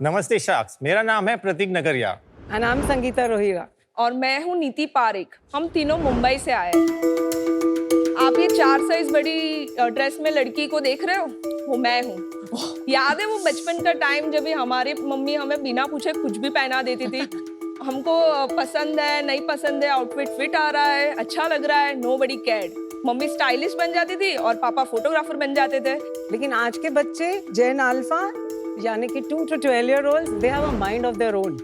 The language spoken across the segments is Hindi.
नमस्ते शाक्स, मेरा नाम है प्रतीक नगरिया। नाम संगीता रोहिरा। और मैं हूँ नीति पारिक। हम तीनों मुंबई से आए। आप ये 4 साइज बड़ी ड्रेस में लड़की को देख रहे हो, वो मैं हूँ। याद है वो बचपन का टाइम जब भी हमारी मम्मी हमें बिना पूछे कुछ भी पहना देती थी। हमको पसंद है नहीं पसंद है, आउटफिट फिट आ रहा है, अच्छा लग रहा है, नोबडी केयर्ड। मम्मी स्टाइलिश बन जाती थी और पापा फोटोग्राफर बन जाते थे। लेकिन आज के बच्चे जेन अल्फा यानी कि 2 to 12 year olds, they have a mind of their own.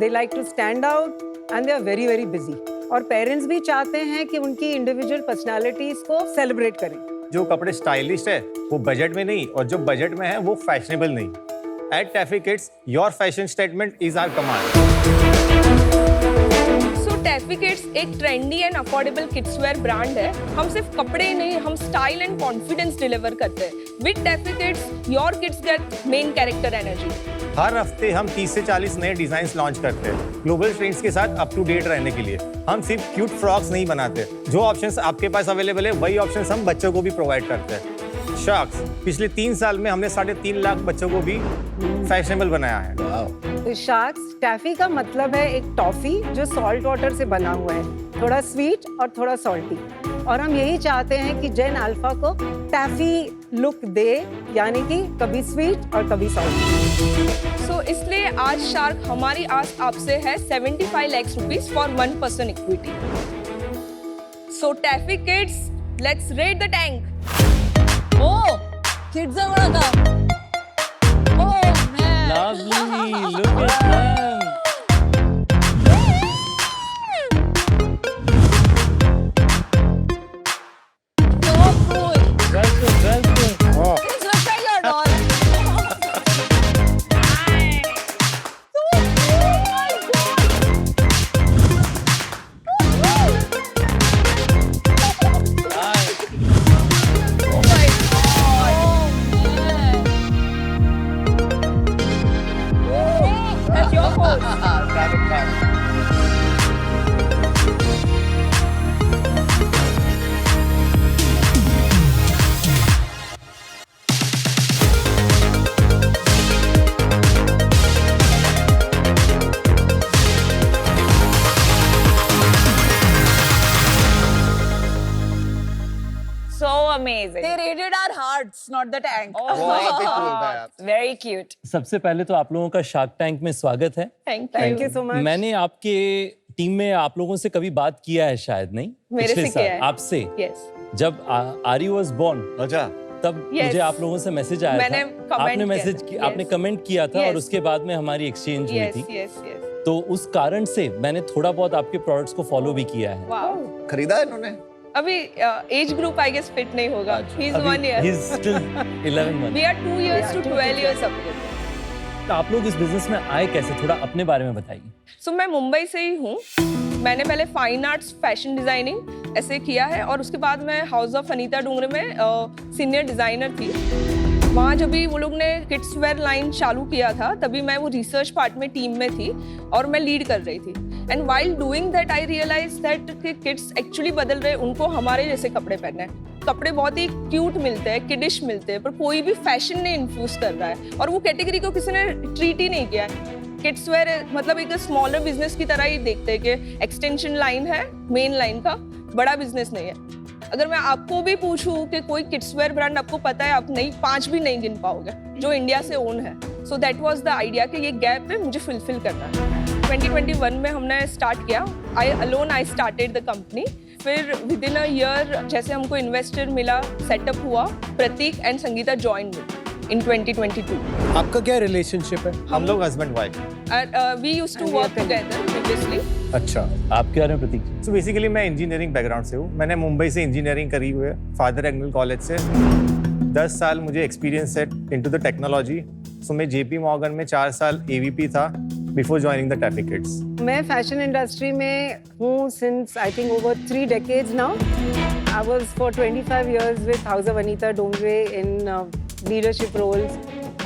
They like to stand out and they are very very busy. और पेरेंट्स भी चाहते हैं कि उनकी इंडिविजुअल पर्सनालिटीज को सेलिब्रेट करें। जो कपड़े स्टाइलिश है वो बजट में नहीं, और जो बजट में है वो फैशनेबल नहीं। At Taffy kids, your fashion statement is our command. Taffy kids एक trendy and affordable kidswear brand है। हम सिर्फ कपड़े ही नहीं, हम स्टाइल एंड कॉन्फिडेंस डिलीवर करते हैं। With Taffy kids, your kids get main character energy. हर हफ्ते हम 30 से 40 नए डिजाइन लॉन्च करते हैं ग्लोबल ट्रेंड्स के साथ अप टू डेट रहने के लिए। हम सिर्फ क्यूट फ्रॉक्स नहीं बनाते, जो ऑप्शंस आपके पास अवेलेबल है वही ऑप्शंस हम बच्चों को भी प्रोवाइड करते हैं। शाक्स, पिछले 3 साल में हमने 3.5 लाख बच्चों को भी फैशनेबल बनाया है। तो शाक्स टैफी का मतलब है एक टॉफी जो सॉल्ट वाटर से बना हुआ है, थोड़ा स्वीट और थोड़ा सॉल्टी। और हम यही चाहते हैं कि जेन अल्फा को टैफी लुक दे, यानी कि कभी स्वीट और कभी सॉल्टी। सो इसलिए आज शार्क हमारी आस आपसे है 75 lakh rupees for 1 person equity. So Taffy kids, let's raid the tank. Oh, kids are gonna come. Oh man. Lovely. Look at them. So cool. Welcome, welcome. Oh. It's just like your doll. That's your pose. So amazing. They raided our hearts, not the tank. Very cute. सबसे पहले तो आप लोगों का शार्क टैंक में स्वागत है। Thank you so much. मैंने आपके टीम में आप लोगों से कभी बात किया है शायद, नहीं? मेरे पिछले से साल किया है। आपसे। Yes. जब आरी वाज बोर्न, अच्छा, तब Yes. मुझे आप लोगों से मैसेज आया मैंने था। comment आपने मैसेज किया किया, था। आपने Yes. कमेंट किया था Yes. और उसके बाद में हमारी एक्सचेंज हुई Yes, थी। yes, yes. तो उस कारण से मैंने थोड़ा बहुत आपके प्रोडक्ट्स को फॉलो भी किया है। Wow. खरीदा है इन्होंने? अभी age group I guess fit नहीं होगा। He's 1 year. He's still 11 months. We are 2 years to 12 years apart. तो आप लोग इस बिजनेस में आए कैसे, थोड़ा अपने बारे में बताइए। So मैं मुंबई से ही हूँ। मैंने पहले फाइन आर्ट्स फैशन डिजाइनिंग ऐसे किया है, और उसके बाद मैं हाउस ऑफ अनीता डूंगरे में सीनियर डिजाइनर थी। वहाँ जब भी वो लोग ने किड्स वेयर लाइन चालू किया था, तभी मैं वो रिसर्च पार्ट में टीम में थी और मैं लीड कर रही थी। And while doing that I realise that कि किड्स एक्चुअली बदल रहे, उनको हमारे जैसे कपड़े पहनने हैं। कपड़े बहुत ही क्यूट मिलते हैं, किडिश मिलते हैं, पर कोई भी फैशन नहीं इन्फ्यूज कर रहा है, और वो कैटेगरी को किसी ने ट्रीट ही नहीं किया है। किड्स वेयर मतलब एक स्मॉलर बिजनेस की तरह ही देखते हैं कि एक्सटेंशन लाइन है मेन लाइन का, बड़ा बिजनेस नहीं है। अगर मैं आपको भी पूछूं कि कोई किड्स वेयर ब्रांड आपको पता है, आप नहीं 5 भी नहीं गिन पाओगे जो इंडिया से ओन है। So that was the idea कि ये गैप है मुझे फुलफिल करना है। 2021 में हमने स्टार्ट किया। I started the company. फिर विद इन अ ईयर जैसे हमको इन्वेस्टर मिला, सेटअप हुआ, Prateek and Sangeeta join in 2022। आपका क्या रिलेशनशिप है? हम लोग husband wife. We used to work together previously. अच्छा, आप क्या रहे हैं प्रतीक? सो बेसिकली मैं इंजीनियरिंग बैकग्राउंड से हूँ। मैंने मुंबई से इंजीनियरिंग करी हुई है, फादर एंगल कॉलेज से। 10 साल मुझे एक्सपीरियंस है इनटू द टेक्नोलॉजी। सो मैं JP मॉर्गन में 4 साल AVP था before joining the Taffy kids. मैं फैशन इंडस्ट्री में हूँ since I think over 3 decades now. I was for 25 years with House of Anita Dongre in leadership roles.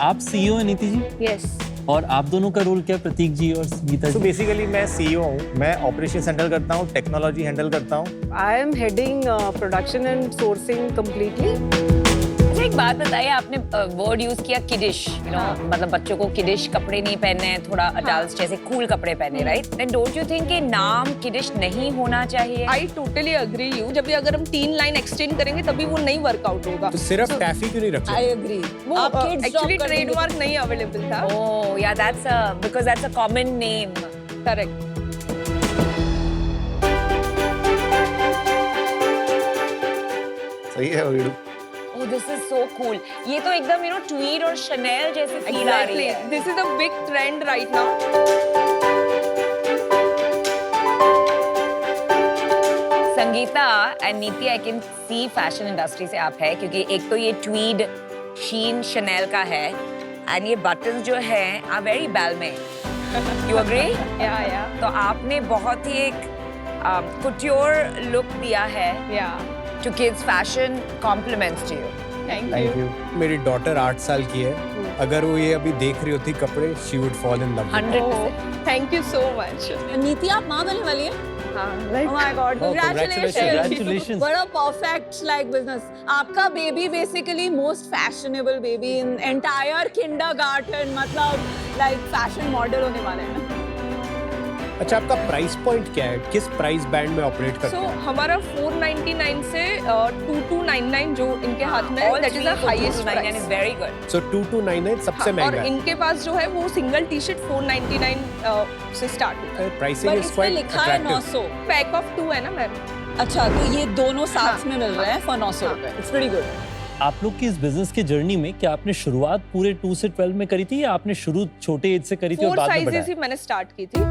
आप CEO हैं नीति जी, यस। और आप दोनों का रोल क्या है, प्रतीक जी और संगीता सो जी? बेसिकली मैं CEO हूँ। मैं ऑपरेशन हैंडल करता हूँ, टेक्नोलॉजी हैंडल करता हूँ। I am heading production and sourcing completely. अच्छा एक बात बताइए, आपने वर्ड यूज किया किडिश, यू नो, मतलब बच्चों को किडिश कपड़े नहीं पहनने हैं, थोड़ा अडल्ट जैसे कूल कपड़े पहने, right? Then don't you think कि नाम किडिश नहीं होना चाहिए? I totally agree you. जब भी अगर हम 3 लाइन एक्सटेंड करेंगे तभी वो नहीं वर्कआउट होगा। तो सिर्फ टैफी क्यों नहीं रखते? I agree. वो एक्चुअली ट्रेडमार्क नहीं अवेलेबल था। Oh yeah that's because that's a common name. Correct. सही है video. Oh this is so cool. ये तो एकदम यू नो ट्वीड और शनेल जैसे फील आ रही है। This is a big trend right now. Sangeeta and Neeti, I can see fashion industry से आप है, क्योंकि एक तो ये ट्वीड शीन शनेल का है एंड ये बटन्स जो है are very Balmain. You agree? या तो आपने बहुत ही एक कुट्योर लुक दिया है या to kids fashion. Compliments to you. Thank thank you. You. मेरी डॉटर 8 साल की है, अगर वो ये अभी देख रही होती कपड़े, she would fall in love. 100%। Thank you so much. नीति आप माँ बनने वाली है? हाँ Oh my God! Congratulations! Congratulations. What a perfect like business. आपका baby basically most fashionable baby in entire kindergarten, मतलब लाइक फैशन मॉडल होने वाले हैं। अच्छा, आपका प्राइस पॉइंट क्या है? किस प्राइस बैंड में ऑपरेट करते सो हैं? हमारा 499 से 2299 जो इनके हाथ में All that is three the for highest 299 price. is very good. So 2299 सबसे और महंगा है। इनके पास जो है वो सिंगल टी शर्ट 499 से स्टार्ट होता है। प्राइसिंग पर इज इसमें क्वाइट लिखा है अट्रैक्टिव। 900। पैक ऑफ 2 है ना मैम। अच्छा, तो ये दोनों साथ हाँ। में मिल रहे हैं फॉर 900 रुपए। It's pretty good. आप लोग की इस बिजनेस की जर्नी में क्या आपने शुरुआत पूरे 2 से 12 में करी थी, या आपने शुरू छोटे एज से करी थी और 4 बाद में साइजेस बढ़ाया? ही मैंने स्टार्ट की थी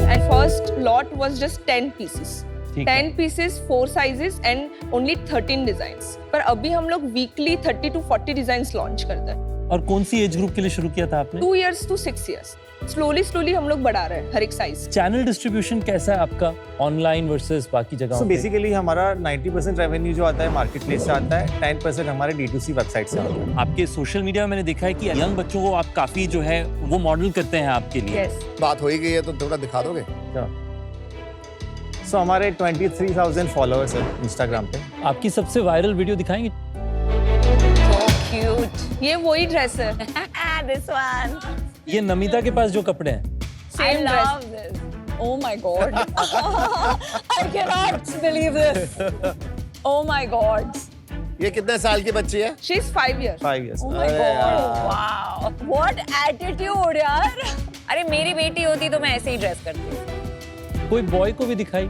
and first lot was just 10 pieces. ठीक है। 10 pieces 4 sizes and only 13 designs. पर अभी हम लोग वीकली 30 to 40 डिजाइन्स लॉन्च करते हैं। और कौन सी एज ग्रुप के लिए शुरू किया था आपने? 2 years to 6 years। स्लोली हम लोग बढ़ा रहे हैं हर एक साइज। चैनल डिस्ट्रीब्यूशन कैसा है आपका, ऑनलाइन वर्सेस बाकी जगहों सो पे? बेसिकली हमारा 90% रेवेन्यू जो आता है मार्केट प्लेस से आता है, 10% हमारे D2C वेबसाइट से आता है। आपके सोशल मीडिया में मैंने देखा है कि यंग बच्चों को आप काफी जो है वो मॉडल करते हैं आपके लिए। यस। बात हो ही गई है तो थोड़ा दिखा दोगे? सो हमारे 23,000 फॉलोअर्स हैं इंस्टाग्राम पे। आपकी सबसे वायरल वीडियो दिखाएंगे? So cute. ये वही ड्रेस है। This one. ये नमिता के पास जो कपड़े हैं, I same dress. love this. Oh my God! I cannot believe this. Oh my God! ये कितने साल की बच्ची है? She is 5 years। 5 years। Oh my God! Wow. What attitude यार! अरे मेरी बेटी होती तो मैं ऐसे ही ड्रेस करती। कोई बॉय को भी दिखाई?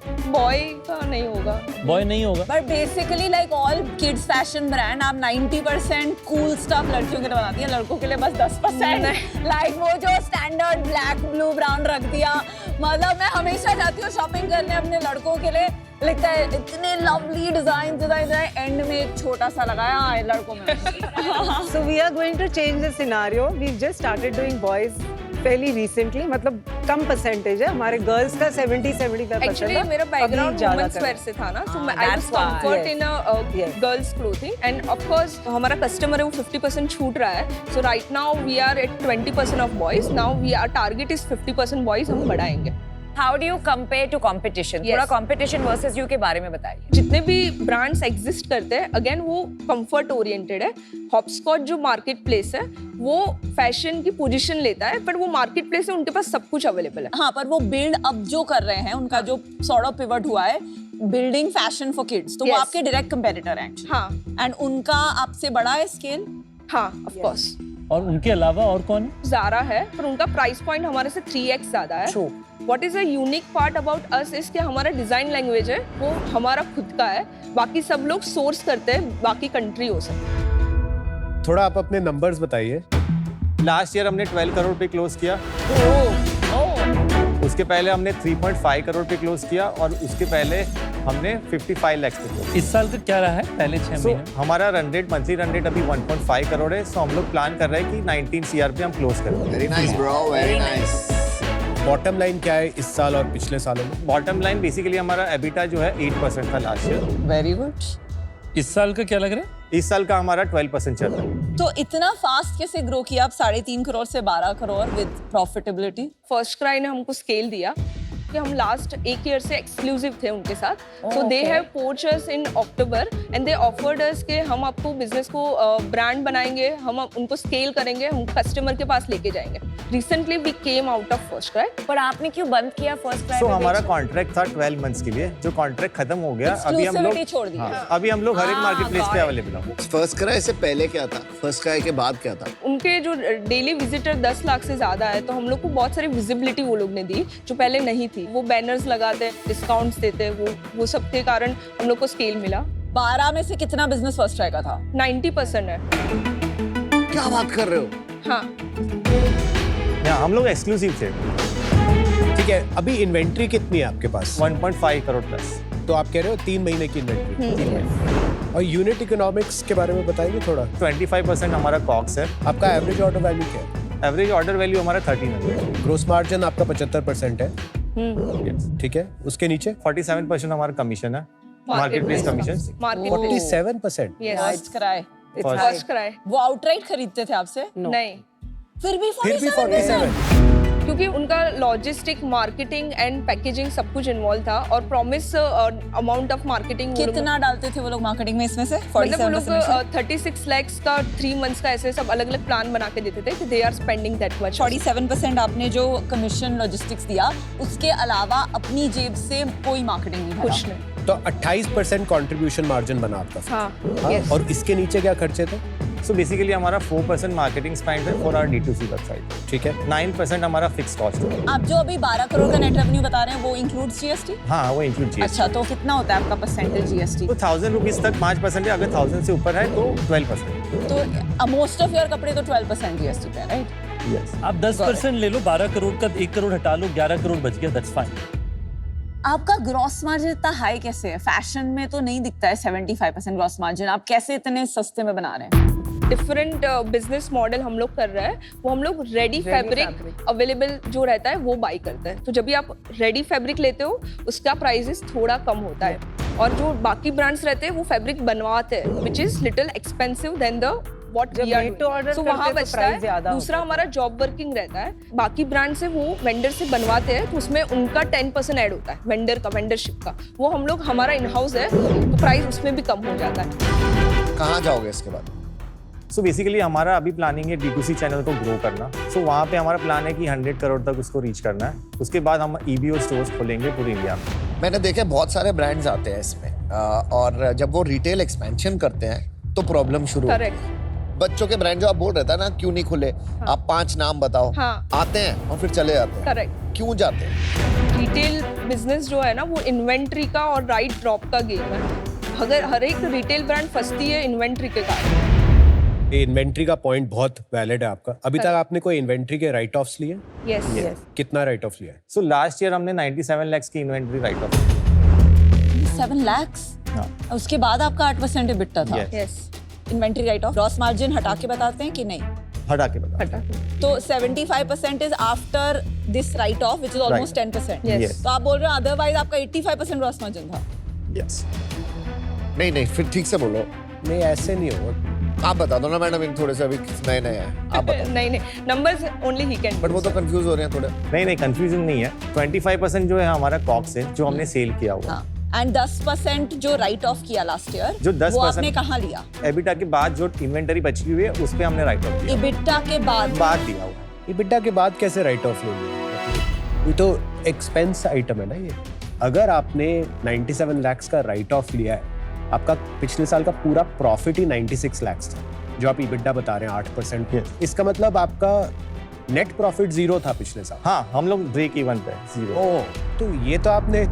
बॉय का नहीं होगा। बॉय नहीं होगा? But basically like all kids fashion brand, आप 90% cool stuff लड़कियों के लिए बनाती है, लड़कों के लिए बस 10%। Like वो जो standard black, blue, brown रख दिया। मतलब मैं हमेशा जाती हूँ शॉपिंग करने अपने लड़कों के लिए, लिखता है इतने लवली डिजाइन एंड में एक छोटा सा लगाया हाँ, लड़कों में। So we are going to change the scenario. We've just started doing boys fairly recently. मतलब कम परसेंटेज है, हमारे गर्ल्स का 70-75% एक्चुअली था। मेरा बैकग्राउंड अभी ज्यादा वुमेन्स कर- वेयर से था ना, तो I was that's why. Comfort in Yes. Girls clothing and of course हमारा कस्टमर है वो 50% छूट रहा है। So right now we are at 20% off boys. Now we are target is 50% boys, हम बढ़ाएंगे। How do you compare to competition? Yes. थोड़ा competition versus you के बारे में बताइए। जितने भी ब्रांड्स एग्जिस्ट करते हैं अगेन वो कंफर्ट ओरिएंटेड है। हॉपस्कॉच जो मार्केट प्लेस है वो फैशन की पोजीशन लेता है, बट वो मार्केट प्लेस है, उनके पास सब कुछ अवेलेबल है। हाँ, पर वो बिल्ड अब जो कर रहे हैं, उनका जो सॉर्ट ऑफ पिवट हुआ है बिल्डिंग फैशन फॉर किड्स, तो वो Yes. आपके डायरेक्ट कंपेटिटर हैं हाँ एंड उनका आपसे बड़ा है स्केल। हाँ ऑफ कोर्स। और उनके अलावा और कौन है? ज़ारा है, पर उनका प्राइस पॉइंट हमारे से 3x ज्यादा है। True. What is a unique part about us is कि हमारा डिजाइन लैंग्वेज है वो हमारा खुद का है, बाकी सब लोग सोर्स करते हैं बाकी कंट्रियों से। थोड़ा आप अपने नंबर्स बताइए। लास्ट ईयर हमने 12 करोड़ पे क्लोज किया। उसके पहले हमने 3.5 करोड़ पे क्लोज किया और उसके पहले हमने 55 लाख पे क्लोज। इस साल का क्या रहा है पहले 6 सो महीने? हमारा run rate monthly run rate अभी 1.5 करोड़ है। सो हम लोग प्लान कर रहे हैं कि 19 CR पे हम क्लोज करेंगे। Very nice bro, very nice. Bottom line क्या है इस साल और पिछले सालों में? बॉटम लाइन बेसिकली हमारा एबिटा जो है 8% था लास्ट ईयर। Very good. इस साल का क्या लग रहा है? इस साल का हमारा 12% चल रहा है। तो इतना फास्ट कैसे ग्रो किया आप 3.5 करोड़ से 12 crore with profitability? First cry ने हमको स्केल दिया, कि हम लास्ट 1 ईयर से एक्सक्लूसिव थे उनके साथ. So they have poached us in October and they offered us कि हम आपको बिजनेस को ब्रांड बनाएंगे, हम उनको स्केल करेंगे, हम कस्टमर के पास लेके जाएंगे. Recently we came out of First Cry. पर आपने क्यों बंद किया फर्स्ट क्राई? सो हमारा कॉन्ट्रैक्ट था 12 मंथ्स के लिए, जो कॉन्ट्रैक्ट खत्म हो गया. अभी हम Exclusivity लोग छोड़ दी. हाँ, अभी हम लोग हर एक मार्केट प्लेस पे अवेलेबल हैं. फर्स्ट क्राई से पहले क्या था, फर्स्ट क्राई के बाद क्या था? उनके जो डेली विजिटर 10 लाख से ज्यादा है, तो हम लोग को बहुत सारी विजिबिलिटी वो लोग ने दी जो पहले नहीं थी. वो बैनर्स लगाते, डिस्काउंट्स देते, वो सब के कारण हम लोग को स्केल मिला. 12 में से कितना बिजनेस फर्स्ट ट्राई का था? 90% है. क्या बात कर रहे हो? हाँ. हम लोग एक्सक्लूसिव थे. ठीक है, अभी इन्वेंट्री कितनी है आपके पास? 1.5 करोड़ प्लस. तो आप कह रहे हो 3 महीने की इन्वेंट्री. और यूनिट इकोनॉमिक्स के बारे में बताएंगे थोड़ा. 25% हमारा कॉक्स है. आपका एवरेज ऑर्डर वैल्यू क्या है? एवरेज ऑर्डर वैल्यू हमारा 1300. ग्रोस मार्जिन आपका 75% है. ठीक है, उसके नीचे 47% हमारा कमीशन है, market place commission. Market 47%. First cry. First cry. वो आउटराइट खरीदते थे आपसे? नहीं, फिर भी 47%. क्योंकि उनका लॉजिस्टिक, मार्केटिंग एंड पैकेजिंग सब कुछ इन्वॉल्व था और प्रॉमिस अमाउंट ऑफ मार्केटिंग. कितना डालते थे वो लोग मार्केटिंग में इसमें से? मतलब वो लोग 47% 36 lakhs का 3 months का ऐसे सब अलग अलग प्लान बना के देते थे कि they are spending that much. 47% आपने जो कमीशन लॉजिस्टिक्स दिया, उसके अलावा अपनी जेब से कोई मार्केटिंग नहीं कुछ भरा. नहीं. तो 28% कंट्रीब्यूशन मार्जिन बना आपका. हाँ. हाँ? Yes. और इसके नीचे क्या खर्चे थे? सो बेसिकली हमारा 4% मार्केटिंग स्पेंड है फॉर आवर D2C वेबसाइट. ठीक है. 9% हमारा फिक्स कॉस्ट है. आप जो अभी 12 करोड़ का नेट रेवेन्यू बता रहे हैं वो इंक्लूड्स जीएसटी? हाँ, वो इंक्लूड चाहिए. अच्छा, तो कितना होता है आपका परसेंटेज जीएसटी? तो 1000 रुपीज तक 5% है, अगर 1000 से ऊपर है तो 12%. तो मोस्ट ऑफ योर कपड़े तो 12% जीएसटी पे है, राइट? यस. आप 10% ले लो, 12 करोड़ का 1 करोड़ हटा लो, 11 करोड़ बच गया, दैट्स फाइन. आपका ग्रॉस मार्जिन इतना हाई कैसे है? फैशन में तो नहीं दिखता है 75% ग्रॉस मार्जिन. आप कैसे इतने सस्ते में बना रहे हैं? डिफरेंट बिजनेस मॉडल हम लोग कर रहे हैं. वो हम लोग रेडी फैब्रिक अवेलेबल जो रहता है वो बाई करते हैं. तो जब भी आप रेडी फैब्रिक लेते हो उसका प्राइसेस थोड़ा कम होता है. और जो बाकी ब्रांड्स रहते हैं वो फैब्रिक बनवाते हैं, which is little expensive then the what we are doing. So वहाँ बचता है. दूसरा हमारा जॉब वर्किंग रहता है. बाकी ब्रांड से वो वेंडर से बनवाते हैं तो उसमें उनका 10% ऐड होता है वेंडर का, वेंडरशिप का. वो हम लोग, हमारा इन हाउस है तो प्राइस उसमें भी कम हो जाता है. कहाँ जाओगे इसके बाद? सो बेसिकली हमारा अभी प्लानिंग है D2C चैनल को ग्रो करना. सो वहाँ पे हमारा प्लान है कि 100 करोड़ तक उसको रीच करना है. उसके बाद हम EBO स्टोर्स खोलेंगे पूरी इंडिया में. मैंने देखे बहुत सारे ब्रांड्स आते हैं इसमें और जब वो रिटेल एक्सपेंशन करते हैं तो प्रॉब्लम शुरू होती करेक्ट. है. बच्चों के ब्रांड जो आप बोल रहे थे ना, क्यों नहीं खुले? आप 5 नाम बताओ. हाँ. आते हैं और फिर चले जाते हैं. करेक्ट. क्यों जाते हैं? रिटेल बिजनेस जो है ना वो इन्वेंट्री का और राइट ड्रॉप का गेम है. अगर हर एक रिटेल ब्रांड फंसती है इन्वेंट्री के कारण. ये इन्वेंट्री का पॉइंट बहुत वैलिड है आपका. अभी तक आपने कोई इन्वेंट्री के राइट ऑफ्स लिए? यस. कितना राइट ऑफ लिया है? सो लास्ट ईयर हमने 97 lakhs की इन्वेंट्री राइट ऑफ. 7 lakhs? हाँ. उसके बाद आपका 8% EBITDA था. Yes. Yes. Inventory right of. Gross margin हटा के बताते हैं कि नहीं? हटा के बता. हटा. तो 75% is after this right of which is almost 10%. Yes. तो आप बोल रहे हो अदरवाइज आपका 85% ग्रॉस मार्जिन था. यस. नहीं, फिर ठीक से बोलो. नहीं, ऐसे नहीं होगा. आप बता दो ना मैडम, इन थोड़े से अभी नए हैं. आप बताओ. नहीं, numbers only he can. But वो तो कंफ्यूज हो रहे हैं थोड़े. नहीं, कंफ्यूजन नहीं है. 25% जो है हमारा कॉक्स है जो हमने सेल किया हुआ. हाँ. एंड 10% जो राइट ऑफ किया लास्ट ईयर, जो 10% वो आपने कहाँ लिया? EBITDA के बाद जो इन्वेंटरी बची हुई है उस पे हमने राइट ऑफ किया. EBITDA के बाद दिया हुआ है. EBITDA के बाद कैसे राइट ऑफ ले लिया? ये तो एक्सपेंस आइटम है ना ये. अगर आपने 97 lakhs का राइट ऑफ लिया है, आपका पिछले साल का पूरा प्रॉफिट ही 96 lakhs था, जो आप EBITDA बता रहे हैं 8%. Yes. इसका मतलब आपका नेट प्रॉफिट 0 था पिछले साल. हाँ, हम लोग ब्रेक इवन पे 0. ओह, तो ये तो आपने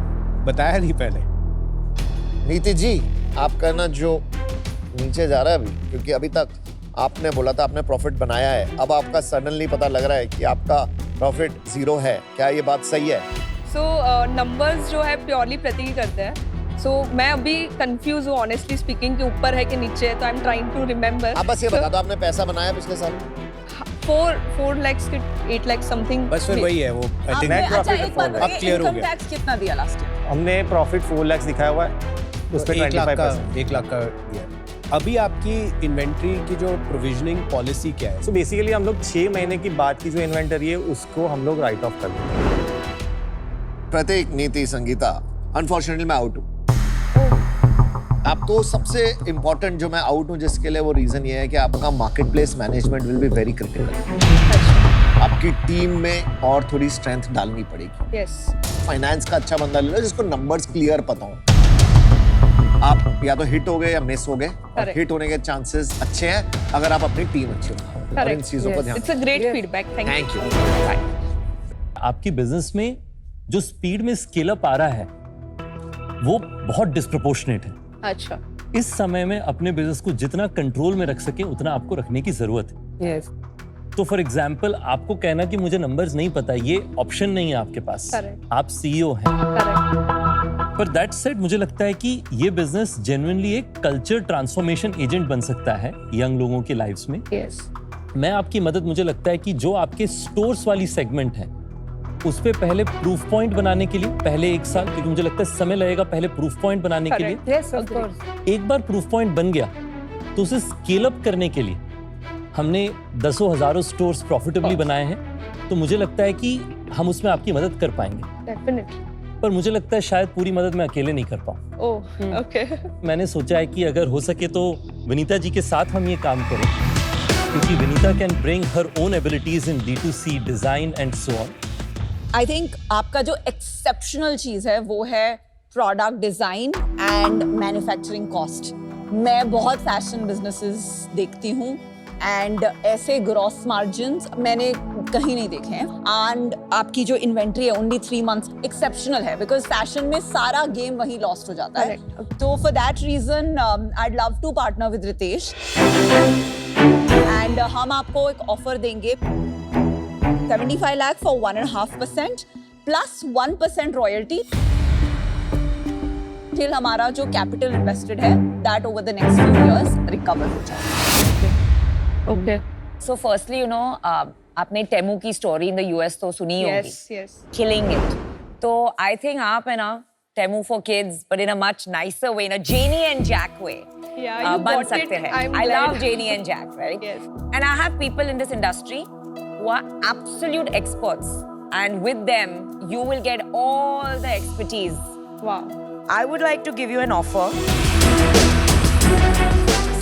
बताया नहीं पहले. नीति जी, आपका ना जो नीचे जा रहा है अभी, क्योंकि अभी तक आपने बोला था आपने प्रॉफिट बनाया है, अब आपका सडनली पता लग रहा है कि आपका प्रॉफिट 0 है. क्या ये बात सही है? सो नंबर्स जो है प्योरली प्रतीक करते हैं. सो मैं अभी कंफ्यूज हूँ ऑनेस्टली स्पीकिंग कि ऊपर है कि नीचे है. तो I am trying to remember. आप बस ये बता दो आपने पैसा बनाया पिछले साल? 4 lakhs के 8 lakhs समथिंग. बस फिर वही है वो. आई थिंक आपने net अच्छा profit एक बात है, अब clear हो इनकम गया. टैक्स कितना दिया लास्ट ईयर? हमने प्रॉफिट 4 lakhs दिखाया हुआ है. उस पे 1 लाख का 25%. 1 लाख का दिया. अभी आपकी इन्वेंट्री की जो प्रोविजनिंग पॉलिसी क्या है? सो बेसिकली हम लोग 6 महीने की बाद की जो इन्वेंटरी है उसको हम लोग राइट ऑफ कर देते हैं. प्रतीक, नीति, संगीता, अनफॉर्चुनेटली मैं आउट हूँ। आप तो सबसे इम्पोर्टेंट जो मैं आउट हूँ जिसके लिए वो रीजन ये है कि आपका market place management will be very critical. आपकी टीम में और थोड़ी स्ट्रेंथ डालनी पड़ेगी। यस। फाइनेंस का अच्छा बंदा ले लो जिसको नंबर्स क्लियर पता हो। आप या तो हिट हो गए या मिस हो गए, और हिट होने के चांसेस अच्छे हैं अगर आप अपनी टीम अच्छी बनाओ और इन चीजों पर ध्यान। It's a great feedback, thank you. आपकी बिजनेस में जो स्पीड में स्केल अप आ रहा है वो बहुत डिस्प्रोपोर्शनेट है। अच्छा। इस समय में अपने बिजनेस को जितना कंट्रोल में रख सके उतना आपको रखने की जरूरत है। यस तो फॉर एग्जाम्पल आपको कहना कि मुझे नंबर्स नहीं पता, ये ऑप्शन नहीं है आपके पास। Correct. आप सीईओ हैं। पर दैट सेड मुझे लगता है कि ये बिजनेस जेन्युइनली एक कल्चर ट्रांसफॉर्मेशन एजेंट बन सकता है यंग लोगों की लाइफ्स में। यस। मैं आपकी मदद, मुझे लगता है कि जो आपके स्टोर्स वाली सेगमेंट है उस पे पहले प्रूफ पॉइंट बनाने के लिए पहले 1 साल, क्योंकि मुझे लगता है समय लगेगा पहले प्रूफ पॉइंट बनाने के लिए। Yes of course. एक बार प्रूफ पॉइंट बन गया तो उसे स्केल अप करने के लिए हमने दसों हजारों स्टोर्स प्रॉफिटेबली बनाए हैं। तो मुझे लगता है कि हम उसमें आपकी मदद कर पाएंगे। डेफिनेटली। पर मुझे लगता है शायद पूरी मदद मैं अकेले नहीं कर पाऊँ। Oh okay. मैंने सोचा है कि अगर हो सके तो विनीता जी के साथ हम ये काम करें, क्योंकि Vinita can bring her own abilities in D2C design and so on. I think आपका जो एक्सेप्शनल चीज है वो है product design and manufacturing cost. मैं बहुत फैशन बिजनेसेस देखती हूँ एंड ऐसे ग्रॉस मार्जिन्स मैंने कहीं नहीं देखे हैं। एंड आपकी जो इन्वेंट्री है ओनली 3 मंथ्स एक्सेप्शनल है, बिकॉज फैशन में सारा गेम वही लॉस्ट हो जाता है। तो for that reason I love to partner with Ritesh and हम आपको एक ऑफर देंगे 75 lakh for 1.5% plus 1% royalty till हमारा जो कैपिटल इन्वेस्टेड है that over the next few years recover हो जाए। Okay. So firstly, you know, आपने टेमू की स्टोरी इन द यूएस तो सुनी ही होगी, यस यस। killing it. तो आई थिंक आप है ना Temu for kids but in a much nicer way, in a Jenny and Jack way Yeah, you बन got सकते it. हैं। I'm I love glad. Jenny and Jack, right? Yes. And I have people in this industry who are absolute experts, and with them you will get all the expertise. Wow. I would like to give you an offer.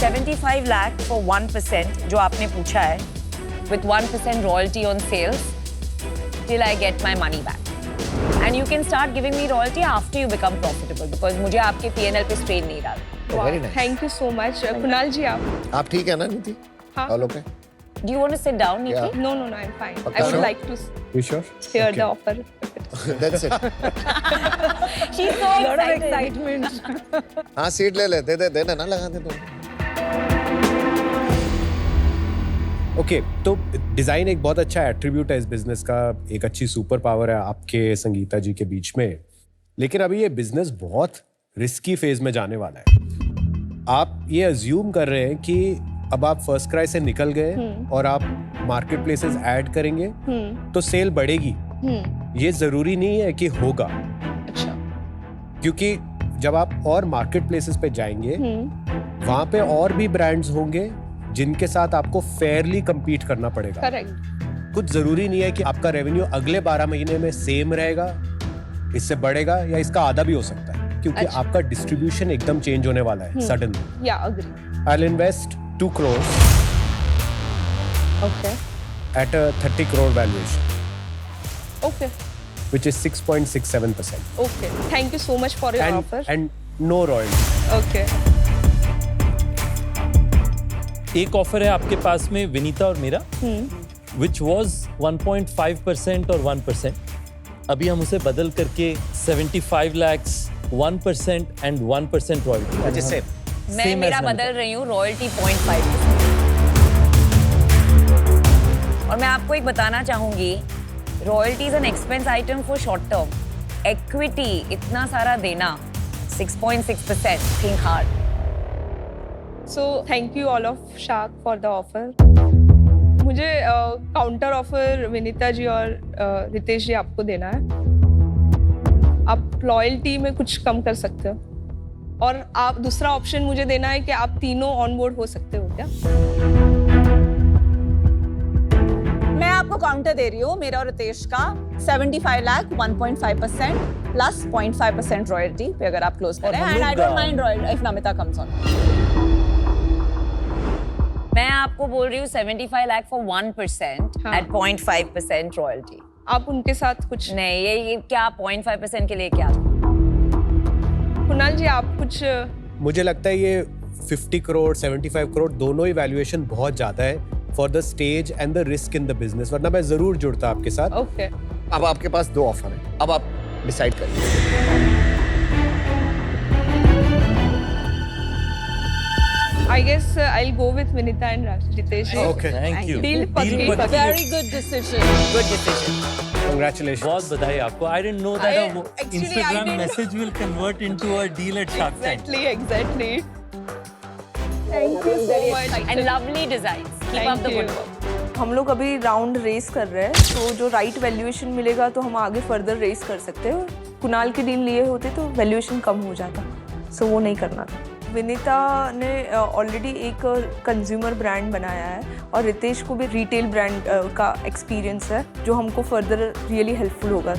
75 lakh for 1% जो आपने पूछा है, with 1% royalty on sales till I get my money back. And you can start giving me royalty after you become profitable because मुझे आपके P&L पे strain नहीं डालना। Wow. Very nice. Thank you so much. Kunal जी आप आप ठीक है ना नीति? हाँ। All okay? Do you want to sit down, Niti? Yeah. No, I'm fine. I Okay. would Sure. like to You sure? hear Okay. the offer. That's it. She's so lot of excited. excitement. हाँ सीट ले ले, दे देना ना लगा दे तो। ओके तो डिजाइन एक बहुत अच्छा एट्रीब्यूट है इस बिजनेस का, एक अच्छी सुपर पावर है आपके संगीता जी के बीच में। लेकिन अभी ये बिजनेस बहुत रिस्की फेज में जाने वाला है। आप ये अज्यूम कर रहे हैं कि अब आप फर्स्ट क्राई से निकल गए और आप मार्केट प्लेसेस ऐड करेंगे तो सेल बढ़ेगी। ये जरूरी नहीं है कि होगा, अच्छा। क्योंकि जब आप और मार्केट प्लेसेस पे जाएंगे वहां पे और भी ब्रांड्स होंगे जिनके साथ आपको फेयरली compete करना पड़ेगा। करेक्ट। कुछ जरूरी नहीं है कि आपका रेवेन्यू अगले 12 महीने में सेम रहेगा, इससे बढ़ेगा या इसका आधा भी हो सकता है, क्योंकि अच्छा। आपका डिस्ट्रीब्यूशन एकदम चेंज होने वाला है सडनली। या agree. I'll invest 2 crores okay at a 30 crore valuation, okay which is 6.67%. Okay. Thank you so much for your offer. And no royalty. Okay. एक ऑफर है आपके पास में विनीता और मेरा, विच वॉज 1.5% और 1%। अभी हम उसे बदल करके 75 lakhs 1% एंड 1% रॉयल्टी। जिससे मैं मेरा बदल रही हूँ रॉयल्टी 0.5%। और मैं आपको एक बताना चाहूंगी, royalty is an expense item for short term. Equity इतना सारा देना 6.6%, think hard. So thank you all of shark for the offer. मुझे काउंटर ऑफर विनीता जी और रितेश जी आपको देना है। आप लॉयल्टी में कुछ कम कर सकते हो, और आप दूसरा ऑप्शन मुझे देना है कि आप तीनों ऑन बोर्ड हो सकते हो क्या? मैं आपको काउंटर दे रही हूँ मेरा और रितेश का 75 लाख 1.5% प्लस 0.5% रॉयल्टी पे अगर आप क्लोज करें and I don't mind royalty if Namita comes on. मैं आपको बोल रही हूँ 75 लाख फॉर 1% हाँ। at 0.5% royalty. आप उनके साथ कुछ नहीं ये क्या 0.5% के लिए क्या? कुणाल जी आप कुछ मुझे लगता है ये 50 करोड़ 75 करोड़ दोनों ही वैल्यूएशन बहुत ज्यादा है for the stage and the risk in the business, वरना मैं जरूर जुड़ता आपके साथ। ओके अब आपके पास 2 ऑफर है, अब आप डिसाइड करिए। I guess I will go with Vinita and Ritesh. Okay. Thank you Deal पक्की। Very good decision. Good decision. Congratulations. बहुत बधाई आपको। I didn't know that a actually, I Instagram didn't- message will convert into a deal at Shark Tank. Exactly. Thank you so much. And lovely designs. Keep Thank up the you. good work. हम लोग अभी राउंड रेस कर रहे हैं, तो जो राइट वैल्यूएशन मिलेगा तो हम आगे फर्दर रेस कर सकते हैं। कुणाल की डील लिए होते तो वैल्यूएशन कम हो जाता, सो वो नहीं करना था। विनीता ने ऑलरेडी एक कंज्यूमर ब्रांड बनाया है और रितेश को भी रिटेल ब्रांड का एक्सपीरियंस है जो हमको फर्दर रियली हेल्पफुल होगा।